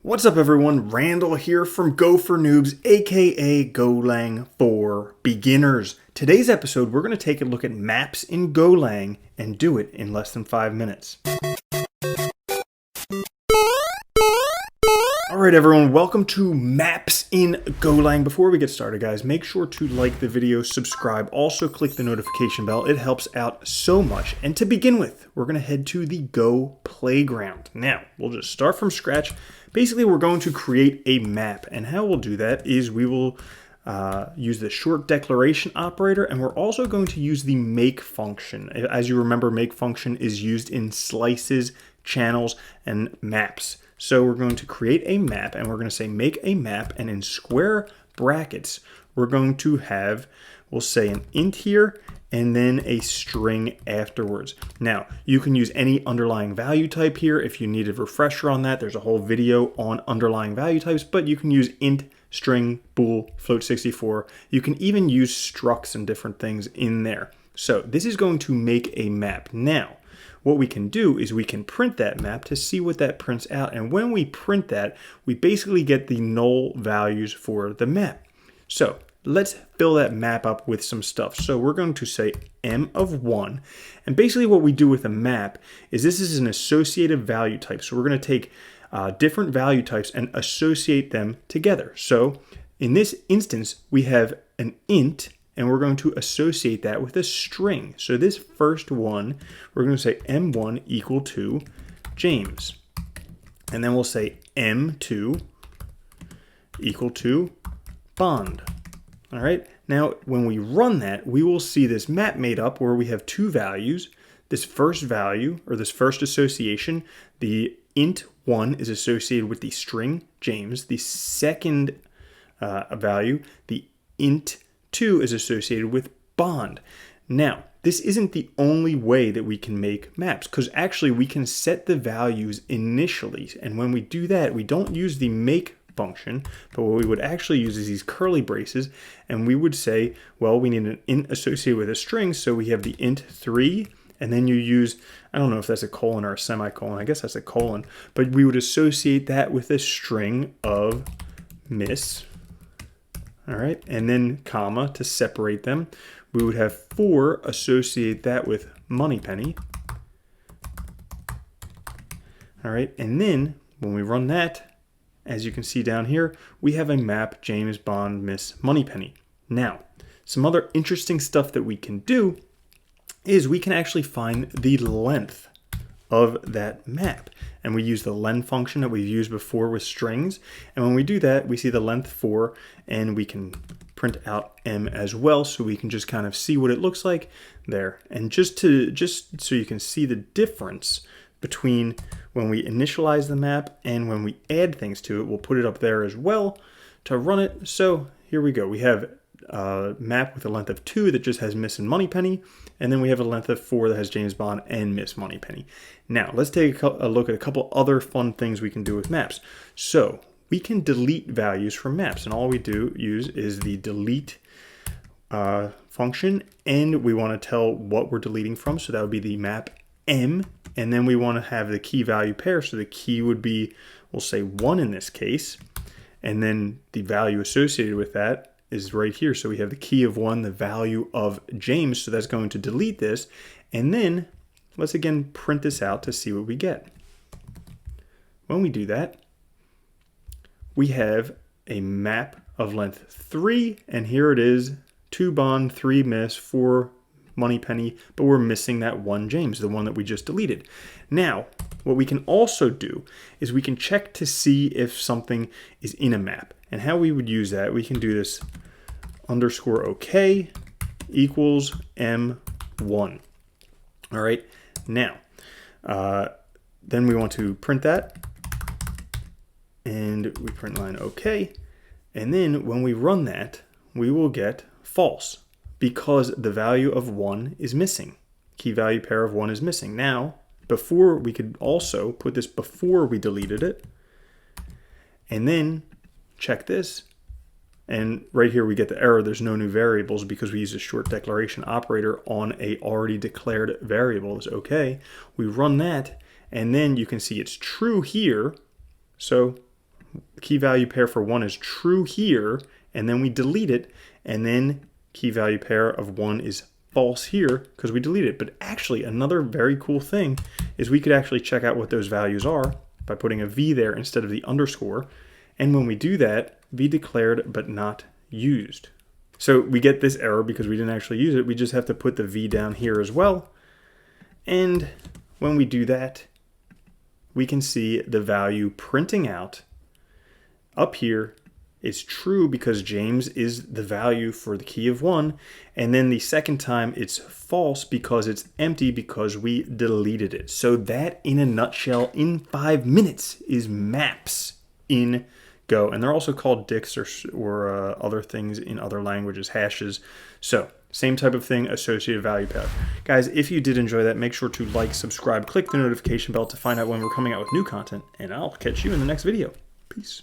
What's up everyone, Randall here from Go for Noobs, aka Golang for Beginners. Today's episode, we're going to take a look at maps in Golang and do it in less than 5 minutes. Alright everyone, welcome to Maps in Golang. Before we get started guys, make sure to like the video, subscribe, also click the notification bell. It helps out so much. And to begin with, we're going to head to the Go playground. Now, we'll just start from scratch. Basically, we're going to create a map. And how we'll do that is we will use the short declaration operator, and we're also going to use the make function. As you remember, make function is used in slices, channels, and maps. So we're going to create a map, and we're going to say make a map, and in square brackets, we're going to have, we'll say an int here, and then a string afterwards. Now, you can use any underlying value type here. If you need a refresher on that, there's a whole video on underlying value types, but you can use int, string, bool, float64. You can even use structs and different things in there. So this is going to make a map. Now, what we can do is we can print that map to see what that prints out. And when we print that, we basically get the null values for the map. So let's fill that map up with some stuff. So we're going to say m of 1. And basically what we do with a map is this is an associative value type. So we're going to take different value types and associate them together. So in this instance, we have an int, and we're going to associate that with a string. So this first one, we're going to say m1 equal to James. And then we'll say m2 equal to Bond. All right. Now, when we run that, we will see this map made up where we have two values. This first value, or this first association, the int1 is associated with the string James. The second value, the int2 is associated with Bond. Now, this isn't the only way that we can make maps, because actually we can set the values initially. And when we do that, we don't use the make function, but what we would actually use is these curly braces, and we would say, well, we need an int associated with a string, so we have the int3, and then you use, I don't know if that's a colon or a semicolon, I guess that's a colon, but we would associate that with a string of miss. All right, and then comma to separate them. We would have 4 associate that with Moneypenny. All right, and then when we run that, as you can see down here, we have a map James Bond Miss Moneypenny. Now, some other interesting stuff that we can do is we can actually find the length of that map. And we use the len function that we've used before with strings. And when we do that, we see the length 4, and we can print out m as well, so we can just kind of see what it looks like there. And just so you can see the difference between when we initialize the map and when we add things to it, we'll put it up there as well to run it. So here we go. We have a map with a length of 2 that just has Miss and Moneypenny, and then we have a length of 4 that has James Bond and Miss Moneypenny. Now, let's take a look at a couple other fun things we can do with maps. So we can delete values from maps, and all we use is the delete function, and we want to tell what we're deleting from, so that would be the map m, and then we want to have the key value pair, so the key would be, we'll say 1 in this case, and then the value associated with that is right here. So we have the key of 1, the value of James, so that's going to delete this, and then let's again print this out to see what we get. When we do that, we have a map of length 3, and here it is, 2 Bond, 3 Miss, 4 Moneypenny, but we're missing that 1 James, the one that we just deleted. Now, what we can also do is we can check to see if something is in a map. And how we would use that, we can do this underscore OK equals M1. All right, now, then we want to print that, and we print line OK, and then when we run that, we will get false because the value of 1 is missing. Key value pair of 1 is missing. Now, before we could also put this before we deleted it, and then check this, and right here we get the error, there's no new variables because we use a short declaration operator on a already declared variable. It's okay. We run that, and then you can see it's true here. So key value pair for 1 is true here, and then we delete it, and then key value pair of 1 is false here because we deleted it. But actually, another very cool thing is we could actually check out what those values are by putting a V there instead of the underscore. And when we do that, V declared but not used. So we get this error because we didn't actually use it. We just have to put the V down here as well. And when we do that, we can see the value printing out up here is true because James is the value for the key of 1. And then the second time it's false because it's empty because we deleted it. So that, in a nutshell, in 5 minutes, is maps in Go. And they're also called dicts or other things in other languages, hashes. So same type of thing, associated value pair. Guys, if you did enjoy that, make sure to like, subscribe, click the notification bell to find out when we're coming out with new content. And I'll catch you in the next video. Peace.